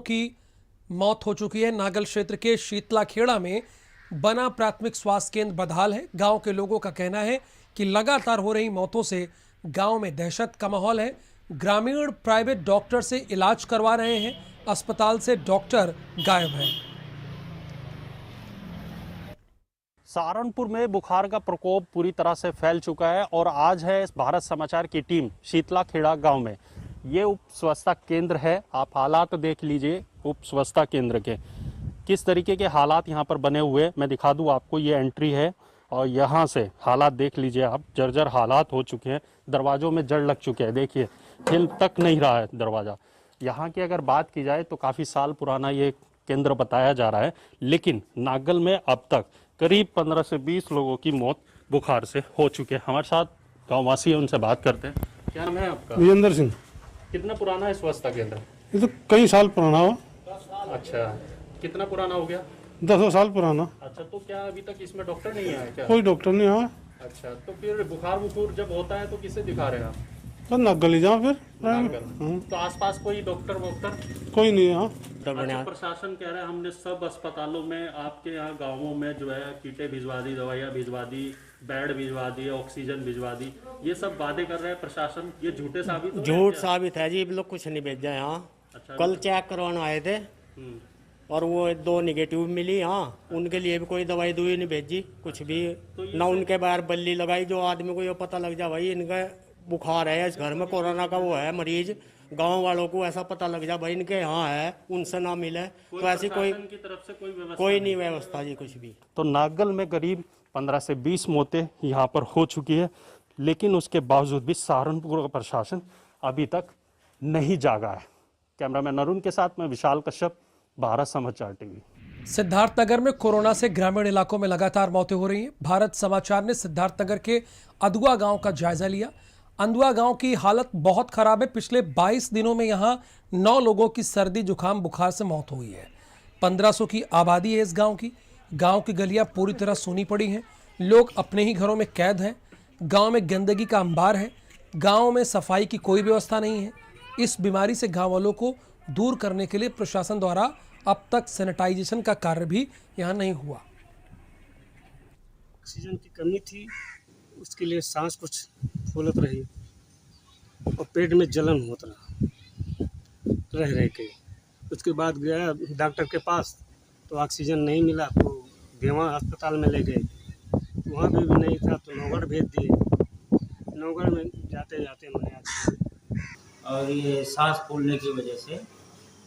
की मौत हो चुकी है। नागल क्षेत्र के शीतलाखेड़ा में बना प्राथमिक स्वास्थ्य केंद्र बदहाल है। गांव के लोगों का कहना है कि लगातार हो रही मौतों से गांव में दहशत का माहौल है। ग्रामीण प्राइवेट डॉक्टर से इलाज करवा रहे हैं, अस्पताल से डॉक्टर गायब है। सहारनपुर में बुखार का प्रकोप पूरी तरह से फैल चुका है और आज है भारत समाचार की टीम शीतलाखेड़ा गांव में। ये उप स्वच्छता केंद्र है, आप हालात देख लीजिए उप स्वच्छता केंद्र के, किस तरीके के हालात यहाँ पर बने हुए मैं दिखा दूँ आपको। ये एंट्री है और यहाँ से हालात देख लीजिए आप, जर्जर हालात हो चुके हैं। दरवाजों में जड़ लग चुके हैं, देखिए हिल तक नहीं रहा है दरवाज़ा। यहाँ की अगर बात की जाए तो काफ़ी साल पुराना ये केंद्र बताया जा रहा है, लेकिन नागल में अब तक करीब 15 से 20 लोगों की मौत बुखार से हो चुकी है। हमारे साथ गाँववासी है, उनसे बात करते हैं। क्या नाम है आपका? विजेंद्र सिंह। कितना पुराना है स्वच्छता केंद्र? ये तो कई साल पुराना हो। अच्छा, कितना पुराना हो गया? 10 साल पुराना। अच्छा, तो क्या अभी तक इसमें डॉक्टर नहीं आया क्या? कोई डॉक्टर नहीं आया। अच्छा, तो फिर बुखार जब होता है तो किससे दिखा रहे हैं आप? तो नागल ही जाओ फिर। तो आसपास कोई डॉक्टर कोई नहीं है। अच्छा, प्रशासन कह रहा है हमने सब अस्पतालों में, आपके यहाँ गांवों में जो है किटें भिजवा दी, दवाइयाँ भिजवा दी, बेड भिजवा दिए, ऑक्सीजन भिजवा दी, ये सब वादे कर रहे हैं प्रशासन। ये झूठे साबित हो? झूठ साबित है जी, लोग कुछ नहीं भेजा यहाँ। अच्छा, कल चेक करवाने आए थे और वो 2 निगेटिव मिली। हाँ, उनके लिए भी कोई दवाई दुई नहीं भेजी, कुछ भी ना। उनके बाहर बल्ली लगाई जो आदमी को ये पता लग जा भाई इनका बुखार है, इस घर में कोरोना का वो है मरीज, गांव वालों को ऐसा पता लग जा भाई इनके यहाँ है, उनसे ना मिले। तो ऐसी कोई की तरफ से कोई नहीं व्यवस्था जी, कुछ भी। तो नागल में करीब 15 से 20 मौतें यहाँ पर हो चुकी है, लेकिन उसके बावजूद भी सहारनपुर का प्रशासन अभी तक नहीं जागा है। कैमरामैन अरुण के साथ मैं विशाल कश्यप, भारत समाचार टीवी। सिद्धार्थनगर में कोरोना से ग्रामीण इलाकों में लगातार मौतें हो रही हैं। भारत समाचार ने सिद्धार्थनगर के अदुआ गांव का जायजा लिया। अंदुआ गांव की हालत बहुत खराब है। पिछले 22 दिनों में यहां 9 लोगों की सर्दी जुकाम बुखार से मौत हुई है। 1500 की आबादी है इस गांव की। गांव की गलियां पूरी तरह सूनी पड़ी हैं। लोग अपने ही घरों में कैद हैं। गांव में गंदगी का अंबार है। गांव में सफाई की कोई व्यवस्था नहीं है। इस बीमारी से गांव वालों को दूर करने के लिए प्रशासन द्वारा अब तक सैनिटाइजेशन का कार्य भी यहां नहीं हुआ। ऑक्सीजन की कमी थी, उसके लिए सांस कुछ फूलत रही और पेट में जलन होता रह के। उसके बाद गया डॉक्टर के पास तो ऑक्सीजन नहीं मिला, तो देवा अस्पताल में ले गए, वहाँ भी नहीं था तो नौगढ़ भेज दिए। नौगढ़ में जाते जाते मैंने और ये सांस फूलने की वजह से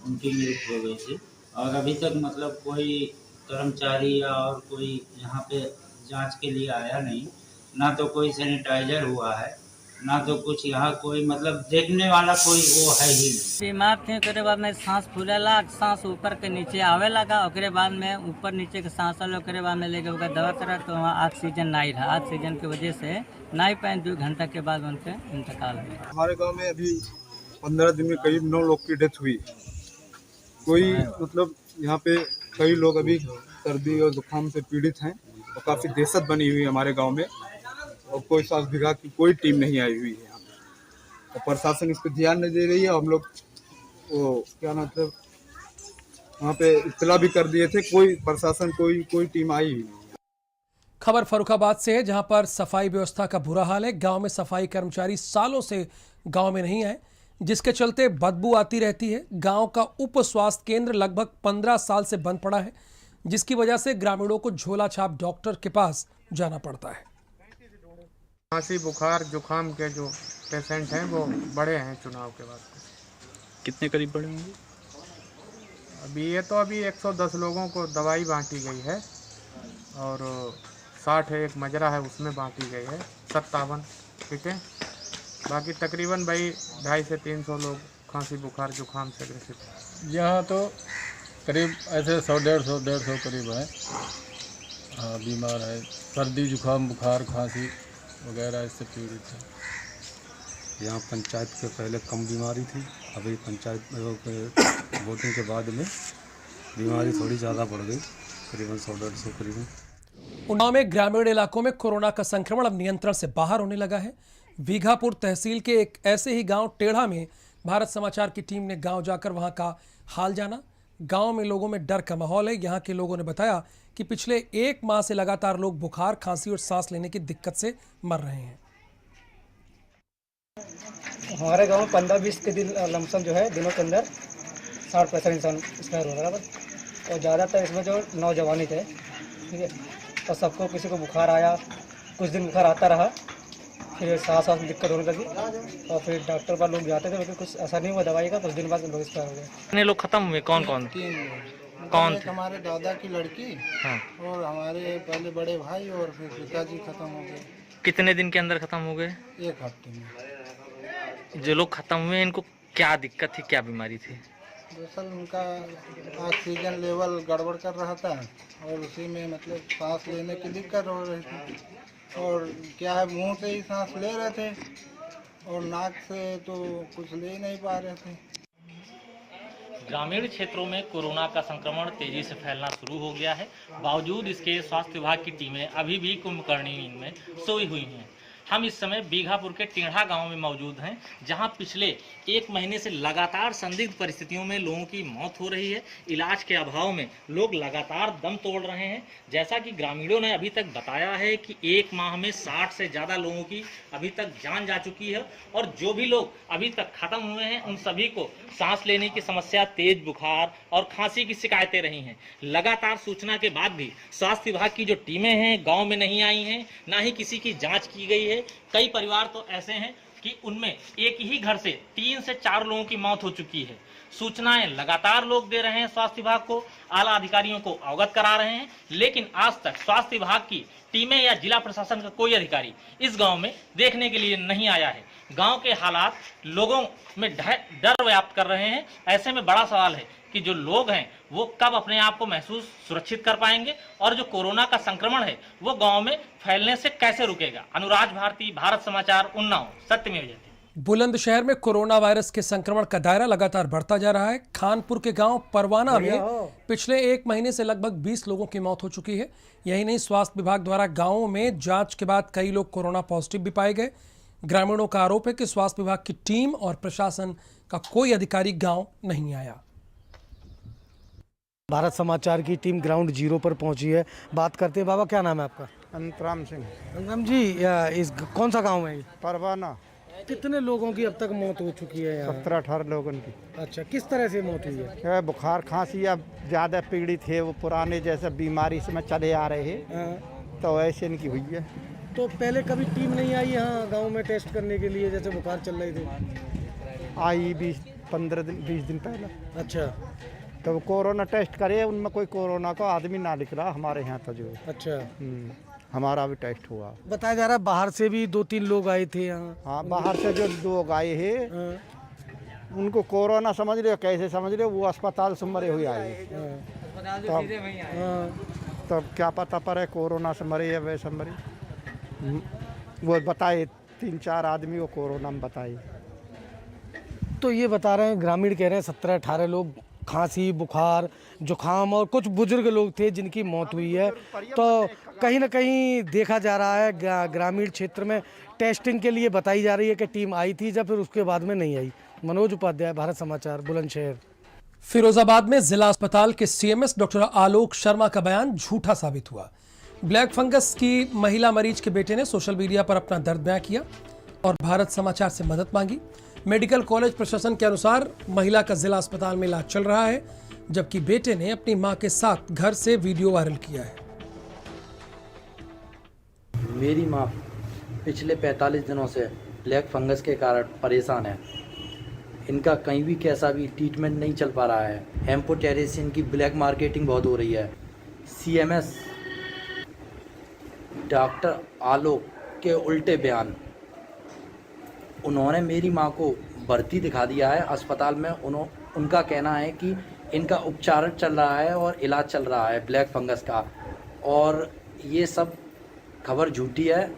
उनकी मृत्यु हो गई थी। और अभी तक मतलब कोई कर्मचारी या और कोई यहाँ पे जांच के लिए आया नहीं, ना तो कोई सैनिटाइजर हुआ है, ना तो कुछ यहाँ कोई मतलब देखने वाला कोई वो है ही नहीं। बीमार थे, उसके बाद में सांस फूलेला, सांस ऊपर के नीचे आवे लगा, उसके बाद में ऊपर नीचे के सांस आलो, उसके बाद में लेके उनका दवा करा तो वहाँ ऑक्सीजन नहीं रहा। ऑक्सीजन की वजह से नहीं पाए, 2 घंटा के बाद उनके इंतकाल हो गया। हमारे गाँव में अभी 15 दिन में करीब 9 लोग की डेथ हुई। कोई मतलब यहाँ पे कई लोग अभी सर्दी और जुकाम से पीड़ित हैं और काफ़ी दहशत बनी हुई है हमारे गांव में, और कोई स्वास्थ्य विभाग की कोई टीम नहीं आई हुई है यहाँ पे, और प्रशासन इस पर ध्यान नहीं दे रही है। हम लोग वो क्या मतलब वहाँ पे इत्तला भी कर दिए थे, कोई प्रशासन कोई टीम आई हुई नहीं। खबर फर्रुखाबाद से है, जहां पर सफाई व्यवस्था का बुरा हाल है। गांव में सफाई कर्मचारी सालों से गांव में नहीं आए, जिसके चलते बदबू आती रहती है। गांव का उप स्वास्थ्य केंद्र लगभग 15 साल से बंद पड़ा है, जिसकी वजह से ग्रामीणों को झोला छाप डॉक्टर के पास जाना पड़ता है। खांसी बुखार जुकाम के जो पेशेंट हैं वो बढ़े हैं चुनाव के बाद। कितने करीब बढ़े होंगे? अभी 110 लोगों को दवाई बांटी गई है और 60 एक मजरा है उसमें बांटी गई है, 57, ठीक है। बाकी तकरीबन भाई 250 से 300 लोग खांसी बुखार जुकाम से ग्रसित। यहाँ तो करीब ऐसे 100-150 करीब है। हाँ, बीमार है, सर्दी जुकाम बुखार खांसी वगैरह इससे पीड़ित है। यहाँ पंचायत के पहले कम बीमारी थी, अभी पंचायत वोटिंग के बाद में बीमारी थोड़ी ज़्यादा बढ़ गई, करीबन 100-150 करीबन। उन्नाव में ग्रामीण इलाकों में कोरोना का संक्रमण अब नियंत्रण से बाहर होने लगा है। वीघापुर तहसील के एक ऐसे ही गांव टेढ़ा में भारत समाचार की टीम ने गांव जाकर वहां का हाल जाना। गांव में लोगों में डर का माहौल है। यहाँ के लोगों ने बताया कि पिछले 1 माह से लगातार लोग बुखार, खांसी और सांस लेने की दिक्कत से मर रहे हैं। हमारे गांव में 15-20 के दिन लमसम जो है दिनों के अंदर 60-65 इंसान एक्सपायर हो रहा है। और ज़्यादातर इसमें जो नौजवानी थे, ठीक है, तो सबको किसी को बुखार आया, कुछ दिन बुखार आता रहा, फिर सांस में दिक्कत होने लगी और फिर डॉक्टर पर लोग जाते थे, लेकिन कुछ असर नहीं हुआ दवाई का। कुछ दिन बाद लोग एक्सपायर हो गए। कितने लोग खत्म हुए? कौन कौन? 3 लोग। कौन एक थे? हमारे दादा की लड़की हाँ। और हमारे पहले बड़े भाई और फिर पिताजी खत्म हो गए कितने दिन के अंदर खत्म हो गए? 1 हफ्ते में। जो लोग खत्म हुए इनको क्या दिक्कत थी, क्या बीमारी थी? दरअसल उनका ऑक्सीजन लेवल गड़बड़ कर रहा था और उसी में मतलब सांस लेने की दिक्कत हो रही थी। और क्या है, मुंह से ही सांस ले रहे थे और नाक से तो कुछ ले ही नहीं पा रहे थे। ग्रामीण क्षेत्रों में कोरोना का संक्रमण तेजी से फैलना शुरू हो गया है। बावजूद इसके स्वास्थ्य विभाग की टीमें अभी भी कुंभकर्णी नींद में सोई हुई हैं। हम इस समय बीघापुर के टेढ़ा गांव में मौजूद हैं, जहां पिछले 1 महीने से लगातार संदिग्ध परिस्थितियों में लोगों की मौत हो रही है। इलाज के अभाव में लोग लगातार दम तोड़ रहे हैं। जैसा कि ग्रामीणों ने अभी तक बताया है कि 1 माह में 60 से ज़्यादा लोगों की अभी तक जान जा चुकी है और जो भी लोग अभी तक खत्म हुए हैं उन सभी को सांस लेने की समस्या, तेज बुखार और खांसी की शिकायतें रही हैं। लगातार सूचना के बाद भी स्वास्थ्य विभाग की जो टीमें हैं गाँव में नहीं आई हैं, ना ही किसी की जाँच की गई है। कई परिवार तो ऐसे हैं कि उनमें एक ही घर से 3 से 4 लोगों की मौत हो चुकी है। सूचनाएं लगातार लोग दे रहे हैं स्वास्थ्य विभाग को, आला अधिकारियों को अवगत करा रहे हैं, लेकिन आज तक स्वास्थ्य विभाग की टीमें या जिला प्रशासन का कोई अधिकारी इस गांव में देखने के लिए नहीं आया है। गांव के हालात लोगों में डर व्याप्त कर रहे हैं। ऐसे में बड़ा सवाल है कि जो लोग हैं वो कब अपने आप को महसूस सुरक्षित कर पाएंगे और जो कोरोना का संक्रमण है वो गांव में फैलने से कैसे रुकेगा। अनुराज भारती, भारत समाचार, उन्नाव, सत्यमेव जयते। बुलंदशहर में कोरोना वायरस के संक्रमण का दायरा लगातार बढ़ता जा रहा है। खानपुर के गांव परवाना में पिछले 1 महीने से लगभग 20 लोगों की मौत हो चुकी है। यही नहीं, स्वास्थ्य विभाग द्वारा गांवों में जांच के बाद कई लोग कोरोना पॉजिटिव भी पाए गए। ग्रामीणों का आरोप है कि स्वास्थ्य विभाग की टीम और प्रशासन का कोई अधिकारी गांव नहीं आया। भारत समाचार की टीम ग्राउंड जीरो पर पहुंची है। बात करते हैं। बाबा, क्या नाम है आपका? अंतराम सिंह। अंतराम जी, इस कौन सा गांव है? परवाना। कितने लोगों की अब तक मौत हो चुकी है यहाँ? 17-18 लोगों की। अच्छा, किस तरह से मौत हुई है? क्या बुखार खांसी अब ज़्यादा पीड़ित है, वो पुराने जैसे बीमारी से में चले आ रहे हैं तो ऐसे इनकी हुई है। तो पहले कभी टीम नहीं आई यहाँ गांव में टेस्ट करने के लिए, जैसे बुखार चल रही थी? आई 20 दिन पहले। अच्छा, तो कोरोना टेस्ट करे, उनमें कोई कोरोना का आदमी ना निकला हमारे यहाँ तो जो। अच्छा, हमारा भी टेस्ट हुआ। बताया जा रहा है बाहर से भी 2-3 लोग आए थे यहाँ। हाँ, बाहर से जो लोग आए हैं उनको कोरोना समझ रहे हो, कैसे समझ रहे हो, वो अस्पताल से मरे हुए आए। तब क्या पता पड़े कोरोना से मरे या वैसे मरे। वो बताए 3-4 आदमी वो कोरोना में बताए। तो ये बता रहे हैं, ग्रामीण कह रहे हैं 17-18 लोग खांसी, बुखार, जुखाम और कुछ बुजुर्ग लोग थे जिनकी मौत हुई है। तो कहीं ना कहीं देखा जा रहा है ग्रामीण क्षेत्र में टेस्टिंग के लिए बताई जा रही है कि टीम आई थी, जब फिर उसके बाद में नहीं आई। मनोज उपाध्याय, भारत समाचार, बुलंदशहर। फिरोजाबाद में जिला अस्पताल के सीएमएस डॉक्टर आलोक शर्मा का बयान झूठा साबित हुआ। ब्लैक फंगस की महिला मरीज के बेटे ने सोशल मीडिया पर अपना दर्द बयां किया और भारत समाचार से मदद मांगी। मेडिकल कॉलेज प्रशासन के अनुसार महिला का जिला अस्पताल में इलाज चल रहा है, जबकि बेटे ने अपनी मां के साथ घर से वीडियो वायरल किया है। मेरी मां पिछले 45 दिनों से ब्लैक फंगस के कारण परेशान है। इनका कहीं भी कैसा भी ट्रीटमेंट नहीं चल पा रहा है। हेम्पोटेरेसिन की ब्लैक मार्केटिंग बहुत हो रही है। सीएमएस डॉक्टर आलोक के उल्टे बयान। उन्होंने मेरी मां को भर्ती दिखा दिया है अस्पताल में। उनका कहना है कि इनका उपचार चल रहा है और इलाज चल रहा है ब्लैक फंगस का, और ये सब खबर झूठी है।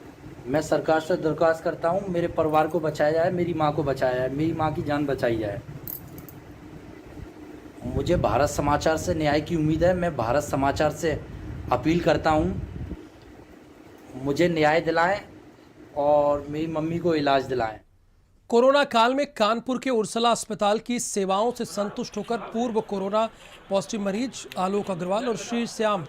मैं सरकार से दरख्वास्त करता हूँ, मेरे परिवार को बचाया जाए, मेरी मां को बचाया जाए, मेरी मां की जान बचाई जाए। मुझे भारत समाचार से न्याय की उम्मीद है। मैं भारत समाचार से अपील करता हूँ, मुझे न्याय दिलाएं और मेरी मम्मी को इलाज दिलाएं। कोरोना काल में कानपुर के उर्सला अस्पताल की सेवाओं से संतुष्ट होकर पूर्व कोरोना पॉजिटिव मरीज आलोक अग्रवाल और श्री श्याम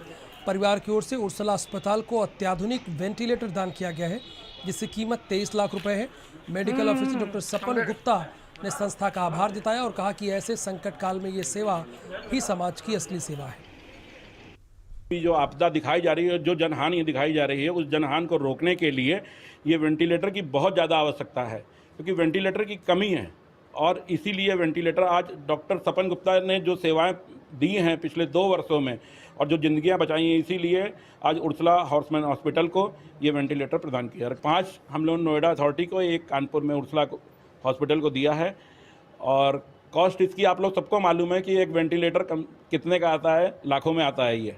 परिवार की ओर से उर्सला अस्पताल को अत्याधुनिक वेंटिलेटर दान किया गया है, जिसकी कीमत 23 लाख रुपए है। मेडिकल ऑफिसर डॉक्टर सपन गुप्ता ने संस्था का आभार जताया और कहा कि ऐसे संकट काल में ये सेवा ही समाज की असली सेवा है। जो आपदा दिखाई जा रही है, जो जनहानि दिखाई जा रही है, उस जनहानि को रोकने के लिए ये वेंटिलेटर की बहुत ज़्यादा आवश्यकता है, क्योंकि वेंटिलेटर की कमी है। और इसीलिए वेंटिलेटर आज डॉक्टर सपन गुप्ता ने जो सेवाएं दी हैं पिछले 2 वर्षों में और जो जिंदगियां बचाई हैं, इसीलिए आज उर्सला हॉर्समैन हॉस्पिटल को ये वेंटिलेटर प्रदान किया। 5 हम लोग नोएडा अथॉरिटी को, 1 कानपुर में उर्सला हॉस्पिटल को दिया है। और कॉस्ट इसकी आप लोग सबको मालूम है कि एक वेंटिलेटर कितने का आता है, लाखों में आता है ये।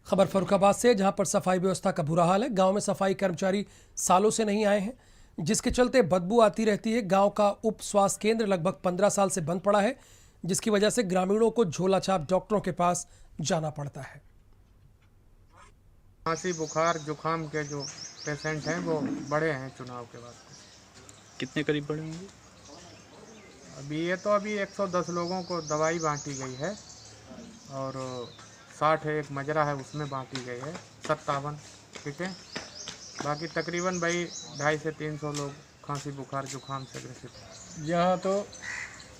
खबर फर्रुखाबाद से, जहां पर सफाई व्यवस्था का बुरा हाल है। गांव में सफाई कर्मचारी सालों से नहीं आए हैं, जिसके चलते बदबू आती रहती है। गांव का उप स्वास्थ्य केंद्र लगभग 15 साल से बंद पड़ा है, जिसकी वजह से ग्रामीणों को झोलाछाप डॉक्टरों के पास जाना पड़ता है। खांसी बुखार जुखाम के जो पेशेंट हैं वो बढ़े हैं चुनाव के बाद। कितने करीब बढ़े होंगे? अभी 110 लोगों को दवाई बांटी गई है और 60 एक मजरा है उसमें बांटी गई है, 57 ठीक है। बाकी तकरीबन भाई 250 से 300 लोग खांसी बुखार जुखाम से ग्रसित। यहाँ तो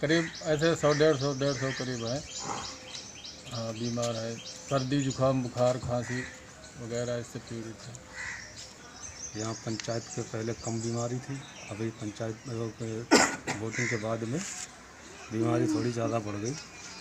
करीब ऐसे 100-150 करीब है। हाँ, बीमार है, सर्दी जुखाम बुखार खांसी वगैरह इससे पीड़ित है। यहाँ पंचायत के पहले कम बीमारी थी, अभी पंचायत वोटिंग के बाद में बीमारी थोड़ी ज़्यादा बढ़ गई,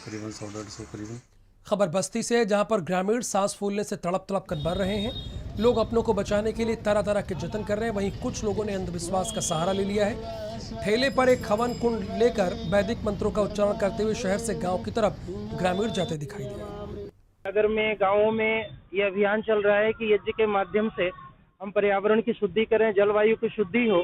करीबन 100-150 करीबन। खबर बस्ती से, जहां पर ग्रामीण सांस फूलने से तड़प तड़प कर मर रहे हैं। लोग अपनों को बचाने के लिए तरह तरह के जतन कर रहे हैं। वहीं कुछ लोगों ने अंधविश्वास का सहारा ले लिया है। ठेले पर एक हवन कुंड लेकर वैदिक मंत्रों का उच्चारण करते हुए शहर से गांव की तरफ ग्रामीण जाते दिखाई दिए। नगर में, गाँवों में ये अभियान चल रहा है कि यज्ञ के माध्यम से हम पर्यावरण की शुद्धि करें, जलवायु की शुद्धि हो,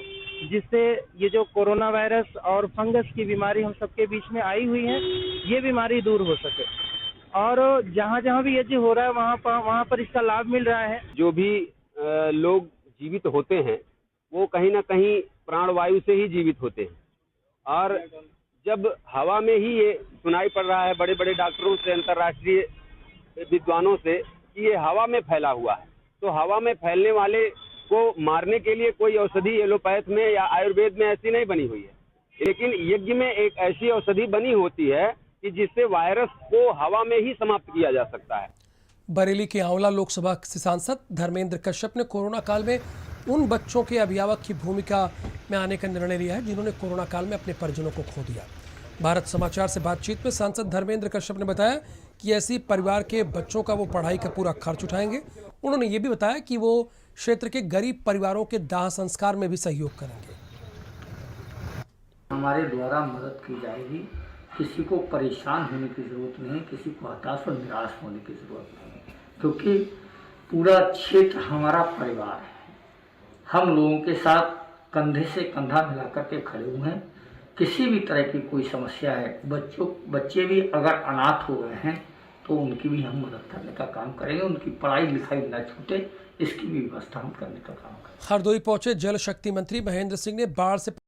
जिससे ये जो कोरोना वायरस और फंगस की बीमारी हम सबके बीच में आई हुई है, ये बीमारी दूर हो सके। और जहाँ जहाँ भी यज्ञ हो रहा है वहाँ पर इसका लाभ मिल रहा है। जो भी लोग जीवित होते हैं वो कहीं ना कहीं प्राणवायु से ही जीवित होते हैं। और जब हवा में ही ये सुनाई पड़ रहा है बड़े बड़े डॉक्टरों से, अंतर्राष्ट्रीय विद्वानों से, कि ये हवा में फैला हुआ है, तो हवा में फैलने वाले को मारने के लिए कोई औषधि एलोपैथ में या आयुर्वेद में ऐसी नहीं बनी हुई है, लेकिन यज्ञ में एक ऐसी औषधि बनी होती है कि जिससे वायरस को हवा में ही समाप्त किया जा सकता है। बरेली के आंवला लोकसभा से सांसद धर्मेंद्र कश्यप ने कोरोना काल में उन बच्चों के अभिभावक की भूमिका में आने का निर्णय लिया है जिन्होंने कोरोना काल में अपने परिजनों को खो दिया। भारत समाचार से बातचीत में सांसद धर्मेंद्र कश्यप ने बताया कि ऐसी परिवार के बच्चों का वो पढ़ाई का पूरा खर्च उठाएंगे। उन्होंने ये भी बताया कि वो क्षेत्र के गरीब परिवारों के दाह संस्कार में भी सहयोग करेंगे। हमारे द्वारा मदद की जाएगी, किसी को परेशान होने की ज़रूरत नहीं, किसी को हताश और निराश होने की ज़रूरत नहीं, क्योंकि पूरा क्षेत्र हमारा परिवार है। हम लोगों के साथ कंधे से कंधा मिलाकर के खड़े हुए हैं। किसी भी तरह की कोई समस्या है, बच्चे भी अगर अनाथ हो गए हैं तो उनकी भी हम मदद करने का काम करेंगे। उनकी पढ़ाई लिखाई न छूटे, इसकी भी व्यवस्था हम करने का काम करेंगे। हरदोई पहुंचे जल शक्ति मंत्री महेंद्र सिंह ने बाढ़ से